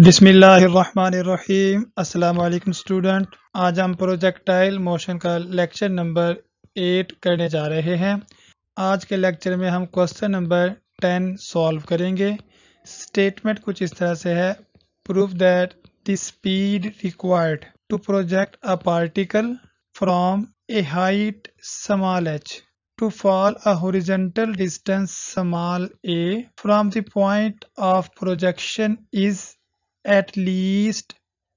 बिस्मिल्लाहिर्रहमानिर्रहीम। अस्सलाम वालेकुम स्टूडेंट। आज हम प्रोजेक्टाइल मोशन का लेक्चर नंबर 8 करने जा रहे हैं। आज के लेक्चर में हम क्वेश्चन नंबर 10 सॉल्व करेंगे। स्टेटमेंट कुछ इस तरह से है, prove that the speed required to project a particle from a height small h to fall a horizontal distance small a from the point of projection is at least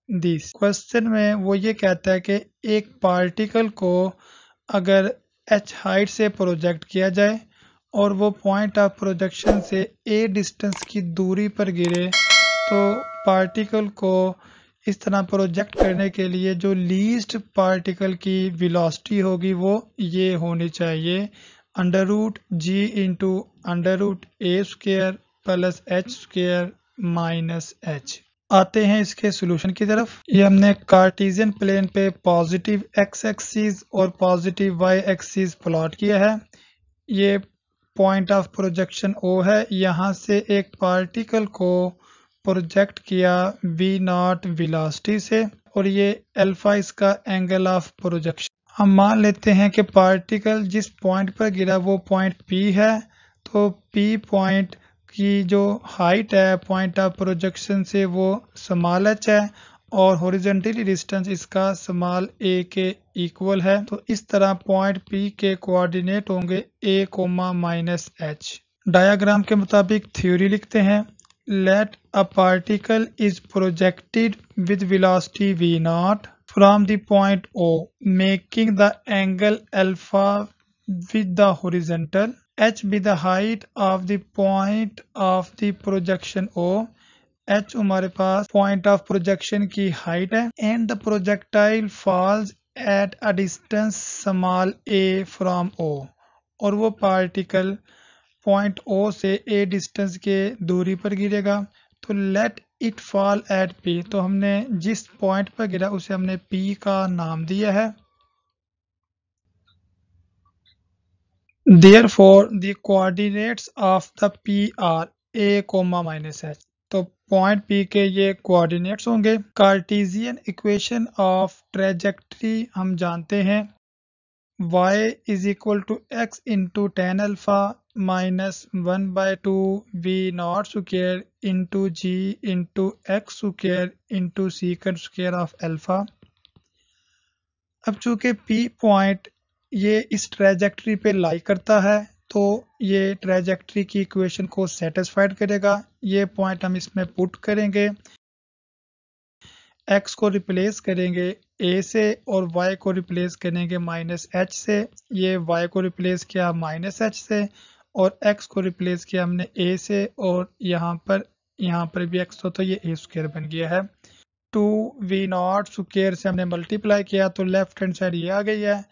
this। Question में वो ये कहता है कि एक particle को अगर h height से प्रोजेक्ट किया जाए और वो पॉइंट ऑफ प्रोजेक्शन से a डिस्टेंस की दूरी पर गिरे तो पार्टिकल को इस तरह प्रोजेक्ट करने के लिए जो लीस्ट पार्टिकल की वेलोसिटी होगी वो ये होनी चाहिए, √g into √a² plus h² minus h। आते हैं इसके सोल्यूशन की तरफ। ये हमने कार्टेशियन प्लेन पे पॉजिटिव x एक्सिस और पॉजिटिव y एक्सिस प्लॉट किया है। ये पॉइंट ऑफ प्रोजेक्शन O है। यहाँ से एक पार्टिकल को प्रोजेक्ट किया v0 वेलोसिटी से और ये अल्फा इसका एंगल ऑफ प्रोजेक्शन। हम मान लेते हैं कि पार्टिकल जिस पॉइंट पर गिरा वो पॉइंट P है, तो P पॉइंट की जो हाइट है पॉइंट ऑफ प्रोजेक्शन से वो स्मॉल h है और हॉरिजॉन्टली डिस्टेंस इसका स्मॉल a के इक्वल है। तो इस तरह पॉइंट P के कोऑर्डिनेट होंगे a, माइनस h। डायग्राम के मुताबिक थ्योरी लिखते हैं। Let a particle is projected with velocity v0 from the point O, making the angle alpha with the horizontal, h be the height of the point of the projection O, h हमारे पास point of projection की height है, and the projectile falls at a distance small a from O, और वो particle point O से A distance के दूरी पर गिरेगा। तो let it fall eight P, तो हमने जिस पॉइंट पर गिरा उसे हमने P का नाम दिया है। Therefore the coordinates of the P are a, minus h, तो पॉइंट P के ये कोऑर्डिनेट्स होंगे। कार्टेशियन इक्वेशन ऑफ ट्रेजेक्टरी हम जानते हैं, y is equal to x into tan alpha minus 1/2 v0² into g into x² into secant square of alpha. अब चूंकि P point ये इस ट्रेजेक्टरी पे लाई करता है तो ये ट्रेजेक्टरी की इक्वेशन को सेटिस्फाइड करेगा। ये पॉइंट हम इसमें पुट करेंगे, x को रिप्लेस करेंगे a से और y को रिप्लेस करेंगे माइनस h से। ये y को रिप्लेस किया माइनस h से और x को रिप्लेस किया हमने a से और यहाँ पर भी x तो ये a² बन गया है। 2v0² से हमने मल्टीप्लाई किया तो लेफ्ट हैंड साइड ये आ गई है।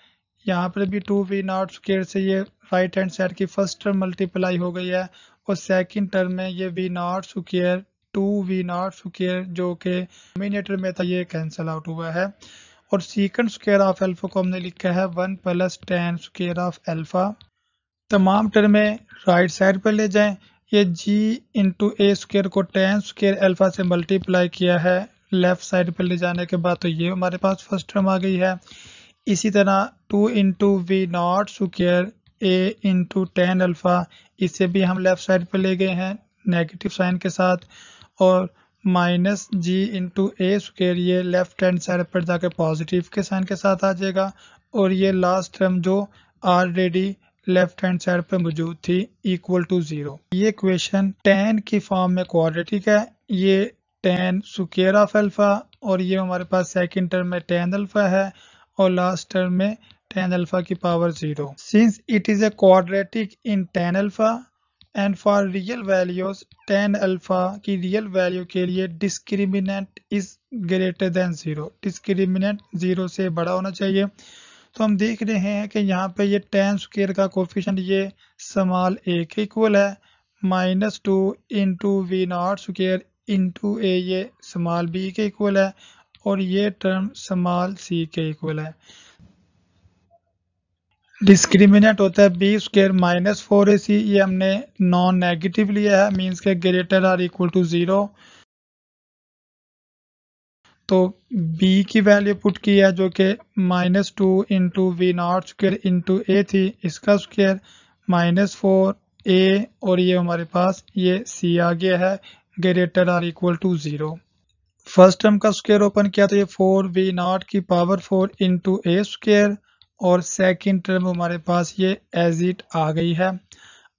यहाँ पर भी 2v0² से ये राइट हैंड साइड की फर्स्ट टर्म मल्टीप्लाई हो गई है और सेकंड टर्म में ये v0² 2v0² जो कि डिनोमिनेटर में था ये कैंसिल आउट हुआ है और सीकेंट स्क्वायर ऑफ अल्फा को हमने लिखा है 1 plus tan square of alpha. तमाम टर्में राइट साइड पर ले जाएं। ये g इंटू a² को tan स्क्वायर अल्फा से मल्टीप्लाई किया है लेफ्ट साइड पर ले जाने के बाद, तो ये हमारे पास फर्स्ट टर्म आ गई है। इसी तरह 2 into v0² a into tan alpha, इसे भी हम लेफ्ट साइड पर ले गए हैं नेगेटिव साइन के साथ और माइनस g इंटू a² ये लेफ्ट हैंड साइड पर जाकर पॉजिटिव के साइन के साथ आ जाएगा और ये लास्ट टर्म जो ऑलरेडी लेफ्ट हैंड साइड पर मौजूद थी इक्वल टू 0। ये इक्वेशन tan की फॉर्म में क्वाड्रेटिक है। ये tan स्क्वायर ऑफ अल्फा और ये हमारे पास सेकंड टर्म में tan अल्फा है और लास्ट टर्म में tan अल्फा की power 0। Since it is a quadratic in tan alpha and for real values tan alpha की रियल वैल्यू के लिए discriminant is greater than 0, discriminant 0 से बड़ा होना चाहिए। तो हम देख रहे हैं कि यहाँ पे ये tan स्क्वायर का कोफिशिएंट ये स्मॉल a के इक्वल है, -2 इंटू v0² इंटू a ये स्मॉल b के इक्वल है और ये टर्म स्मॉल c के इक्वल है। डिस्क्रिमिनेंट होता है b² माइनस 4ac, ये हमने नॉन नेगेटिव लिया है, मीन्स के ग्रेटर आर इक्वल टू 0। तो b की वैल्यू पुट की है जो कि -2 into V naught square into A थी, इसका स्क्वेयर -4a, और ये हमारे पास ये c आ गया है greater or equal to 0। First term का स्क्वायर ओपन किया तो ये 4v नॉट की पावर 4 इंटू ए स्क्वायर, और सेकेंड टर्म हमारे पास ये एज इट आ गई है।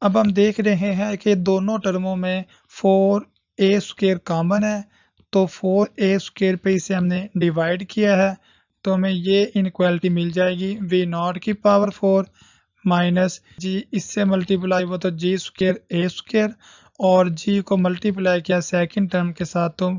अब हम देख रहे हैं कि दोनों टर्मों में 4a स्क्वायर कॉमन है, तो 4a स्क्वायर पे इसे हमने डिवाइड किया है, तो हमें ये इनक्वालिटी मिल जाएगी v नॉट की पावर 4 माइनस जी, इससे मल्टीप्लाई हुआ तो जी स्क्वायर ए स्क्वायर, और जी को मल्टीप्लाई किया सेकंड टर्म के साथ तो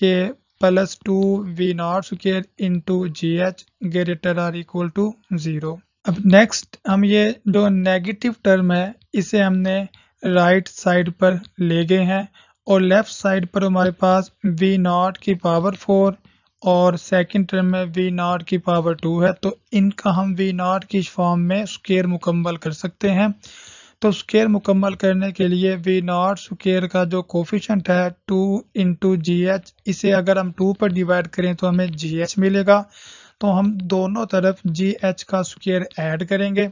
ये +2v0 square into g h greater or equal to 0। अब नेक्स्ट हम ये जो नेगेटिव टर्म है इसे हमने राइट साइड पर ले गए हैं, और लेफ्ट साइड पर हमारे पास v0 की पावर 4 और सेकंड टर्म में v0 की पावर 2 है, तो इनका हम v0 की फॉर्म में स्क्वायर मुकम्मल कर सकते हैं। तो स्क्वायर मुकम्मल करने के लिए v0 स्क्वायर का जो कोफिशिएंट है 2 इंटू जी एच, इसे अगर हम 2 पर डिवाइड करें तो हमें जी एच मिलेगा, तो हम दोनों तरफ जी एच का स्क्वायर ऐड करेंगे।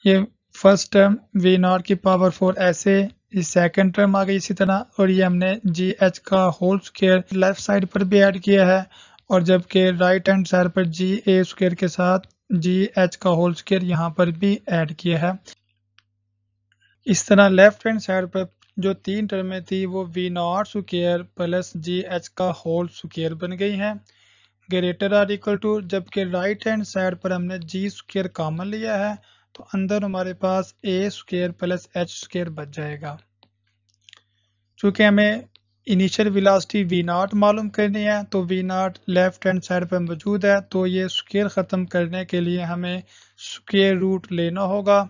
ये फर्स्ट टर्म v0 की पावर 4 ऐसे, ये सेकंड टर्म आ गई इसी तरह, और ये हमने जी एच का होल स्क्वायर लेफ्ट साइड पर भी ऐड किया है, और जबकि राइट हैंड साइड पर जी ए स्क्वायर के साथ जी एच का होल स्क्वायर यहाँ पर भी ऐड किया है। इस तरह लेफ्ट हैंड साइड पर जो तीन टर्में थी वो v0 square plus G H का होल स्क्वायर बन गई हैं ग्रेटर आर इक्वल टू, जबकि राइट हैंड साइड पर हमने जी स्क्वायर कॉमन लिया है, तो अंदर हमारे पास ए स्क्वायर प्लस एच स्क्वायर बच जाएगा। चूँकि हमें इनिशियल वेलोसिटी v0 मालूम करनी है, तो v0 लेफ्ट हैंड साइड पर मौजूद है, तो ये स्क्वायर ख़त्म करने के लिए हमें स्क्वायर रूट लेना होगा।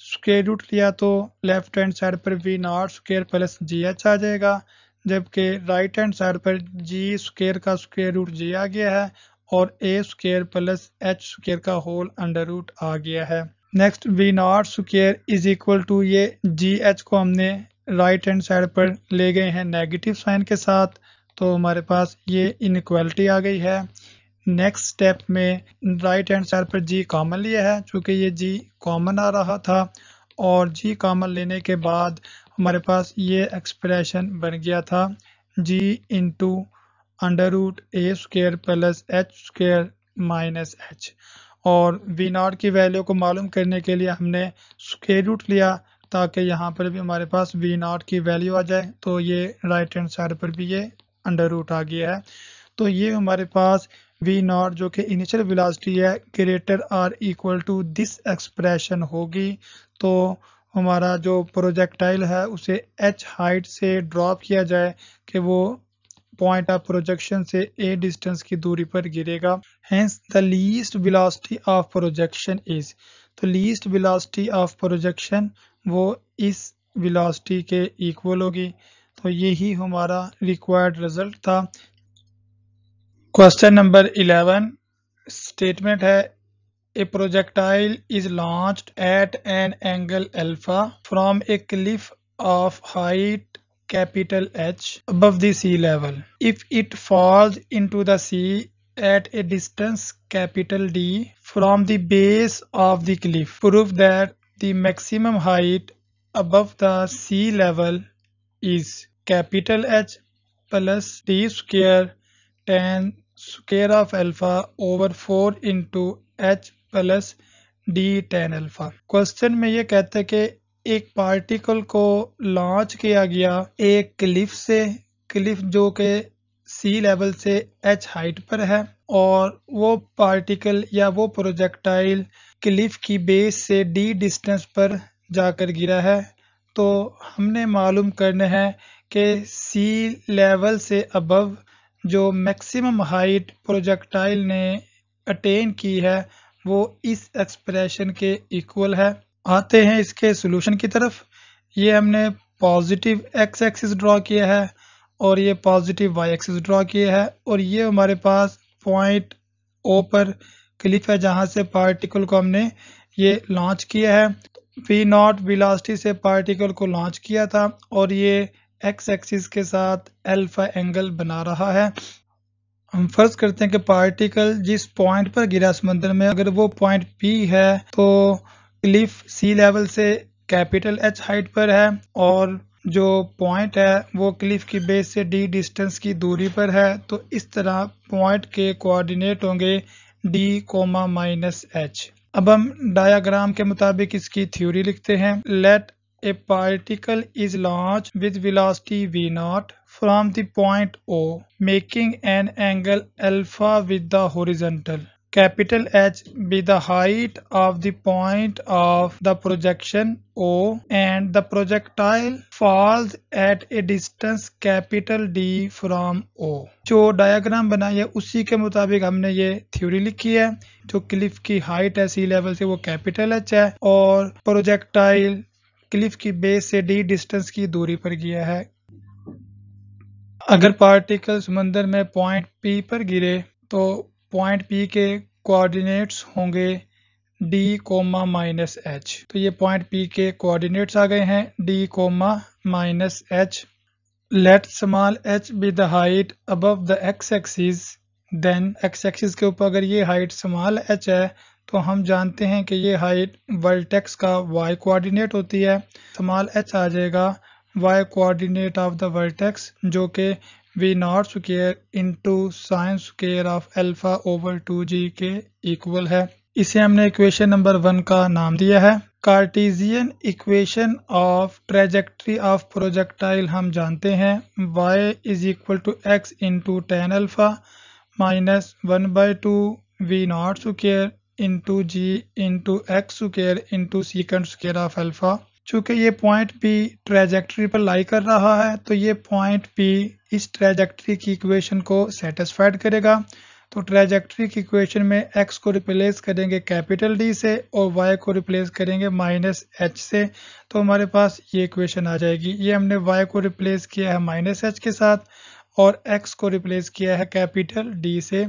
स्क्वायर रूट लिया तो लेफ्ट हैंड साइड पर v0 square plus G H आ जाएगा, जबकि राइट हैंड साइड पर जी स्क्वायर का स्क्वायर रूट जी आ गया है, और A square plus H square का होल अंडर रूट आ गया है। Next v0 square is equal to, ये जी एच को हमने राइट हैंड साइड पर ले गए हैं नेगेटिव साइन के साथ, तो हमारे पास ये इनइक्वालिटी आ गई है। नेक्स्ट स्टेप में राइट हैंड साइड पर जी कॉमन लिया है, चूँकि ये जी कॉमन आ रहा था, और जी कॉमन लेने के बाद हमारे पास ये एक्सप्रेशन बन गया था G into under root A square plus H square minus H, और v0 की वैल्यू को मालूम करने के लिए हमने स्क्वायर रूट लिया ताकि यहाँ पर भी हमारे पास v0 की वैल्यू आ जाए, तो ये राइट हैंड साइड पर भी ये अंडर रूट आ गया है। तो ये हमारे पास v0 जो कि इनिशियल वेलोसिटी है greater or equal to this expression होगी, तो हमारा जो प्रोजेक्टाइल है उसे h हाइट से ड्रॉप किया जाए कि वो पॉइंट ऑफ प्रोजेक्शन से a डिस्टेंस की दूरी पर गिरेगा। Hence the least velocity of projection is, तो लीस्ट वेलोसिटी ऑफ प्रोजेक्शन वो इस वेलोसिटी के इक्वल होगी। तो यही हमारा रिक्वायर्ड रिजल्ट था। क्वेश्चन नंबर 11 स्टेटमेंट है a projectile is launched at an angle alpha from a cliff of height capital H above the sea level. If it falls into the sea at a distance capital D from the base of the cliff, prove that the maximum height above the sea level is capital H plus D square tan square of alpha over 4 into H plus D tan alpha। Question में ये कहते हैं कि एक particle को launch किया गया एक क्लिफ से, क्लिफ जो कि सी लेवल से h हाइट पर है, और वो पार्टिकल या वो प्रोजेक्टाइल क्लिफ की बेस से d डिस्टेंस पर जाकर गिरा है। तो हमने मालूम करना है कि सी लेवल से अबव जो मैक्सिमम हाइट प्रोजेक्टाइल ने अटेन की है वो इस एक्सप्रेशन के इक्वल है। आते हैं इसके सॉल्यूशन की तरफ। ये हमने पॉजिटिव एक्स एक्सिस ड्रॉ किया है और ये पॉजिटिव वाई एक्सिस ड्रॉ किया है, और ये हमारे पास पॉइंट ओ पर क्लिफ है जहां से पार्टिकल को हमने ये लॉन्च किया है। v0 वेलोसिटी से पार्टिकल को लॉन्च किया था और ये एक्स एक्सिस के साथ अल्फा एंगल बना रहा है। हम फर्ज करते हैं कि पार्टिकल जिस पॉइंट पर गिरा समंदर में, अगर वो पॉइंट P है तो क्लिफ सी लेवल से कैपिटल H हाइट पर है, और जो पॉइंट है वो क्लिफ की बेस से D डिस्टेंस की दूरी पर है। तो इस तरह पॉइंट के कोऑर्डिनेट होंगे D, -H। अब हम डायग्राम के मुताबिक इसकी थ्योरी लिखते हैं। Let a particle is launched with velocity v0 from the point O, making an angle alpha with the horizontal. Capital H be the height of the point of the projection O, and the projectile falls at a distance capital D from O. जो diagram बनाई है उसी के मुताबिक हमने ये theory लिखी है। जो क्लिफ की हाइट है सी लेवल से वो कैपिटल H है, और प्रोजेक्टाइल क्लिफ की बेस से D डिस्टेंस की दूरी पर गया है। अगर पार्टिकल समंदर में पॉइंट P पर गिरे तो पॉइंट P के कोऑर्डिनेट्स होंगे D, -H। तो ये पॉइंट P के कोऑर्डिनेट्स आ गए हैं D, -H। Let small h be the height above the x axis, then x axis के ऊपर अगर ये हाइट स्मॉल h है तो हम जानते हैं कि ये हाइट वर्टेक्स का y कोऑर्डिनेट होती है। स्मॉल h आ जाएगा y coordinate of the vertex, जो कि v0 square into sine square of alpha over 2g के इक्वल है। इसे हमने इक्वेशन नंबर 1 का नाम दिया है। Cartesian equation of trajectory of projectile हम जानते हैं y is equal to x into tan alpha minus 1/2 v0 square into g into x square into secant square of alpha. चूँकि ये पॉइंट P ट्रेजेक्ट्री पर लाई कर रहा है तो ये पॉइंट P इस ट्रेजेक्ट्री की इक्वेशन को सेटिस्फाइड करेगा। तो ट्रेजेक्ट्री की इक्वेशन में x को रिप्लेस करेंगे कैपिटल D से और y को रिप्लेस करेंगे -h से, तो हमारे पास ये इक्वेशन आ जाएगी। ये हमने y को रिप्लेस किया है -h के साथ और x को रिप्लेस किया है कैपिटल D से।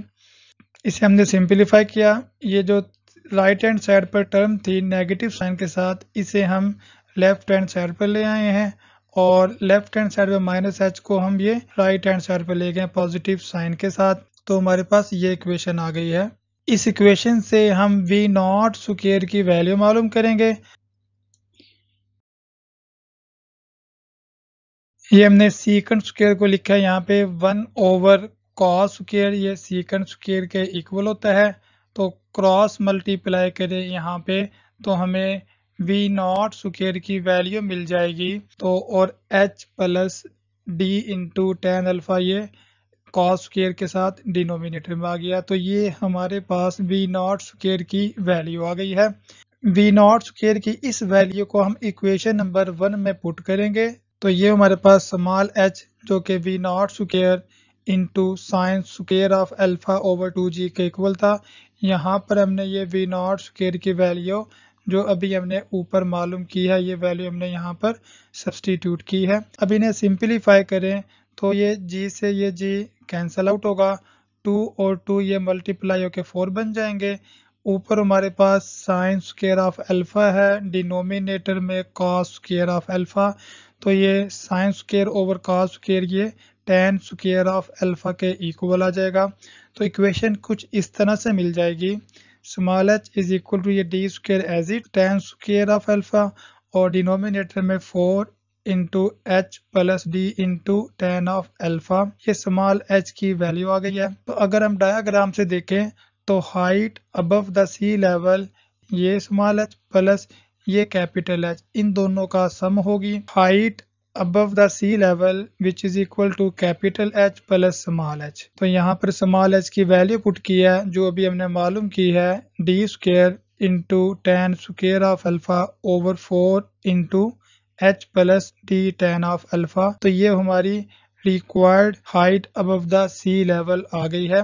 इसे हमने सिंपलीफाई किया। ये जो राइट हैंड साइड पर टर्म थी नेगेटिव साइन के साथ, इसे हम लेफ्ट हैंड साइड पर ले आए हैं, और लेफ्ट हैंड साइड में -h को हम ये राइट हैंड साइड पर ले गए पॉजिटिव साइन के साथ। तो हमारे पास ये इक्वेशन आ गई है। इस इक्वेशन से हम v0 स्क्वायर की वैल्यू मालूम करेंगे। ये हमने सीकेंड स्क्वायर को लिखा है यहाँ पे 1/cos स्क्वायर, ये सीकेंड स्क्वायर के इक्वल होता है। तो क्रॉस मल्टीप्लाई करें यहाँ पे तो हमें v0 स्क्वायर की वैल्यू मिल जाएगी। तो और h plus d into tan alpha ये कॉस स्क्वायर के साथ डिनोमिनेटर में आ गया। तो ये हमारे पास v0 स्क्वायर की वैल्यू आ गई है। v0 स्क्वायर की इस वैल्यू को हम इक्वेशन नंबर 1 में पुट करेंगे। तो ये हमारे पास स्मॉल h जो कि v0 square into sine square of alpha over 2g के इक्वल था। यहाँ पर हमने ये v0 स्क्वायर की वैल्यू जो अभी हमने ऊपर मालूम की है, ये वैल्यू हमने यहाँ पर सब्सटीट्यूट की है। अब इन्हें सिंपलीफाई करें तो ये g से ये g कैंसल आउट होगा, 2 और 2 ये मल्टीप्लाई होकर 4 बन जाएंगे। ऊपर हमारे पास साइन स्क्वायर ऑफ अल्फा है, डिनोमिनेटर में कॉस स्क्वायर ऑफ अल्फा, तो ये sine square over cos square ये टेन स्क्वायर ऑफ अल्फा के इक्वल आ जाएगा। तो इक्वेशन कुछ इस तरह से मिल जाएगी। Small h is equal to ये D square as it tan square of alpha और डिनोमिनेटर में 4 into H plus D into tan of alpha. ये स्मॉल h की वैल्यू आ गई है। तो अगर हम डायग्राम से देखें तो height above the sea level ये स्मॉल h प्लस ये कैपिटल H, इन दोनों का सम होगी height above the sea level which is equal to capital H plus small h। तो यहाँ पर स्मॉल h की वैल्यू पुट की है जो अभी हमने मालूम की है D square into tan square of alpha over 4 into h plus D tan of alpha. तो ये हमारी required height above the sea level आ गई है।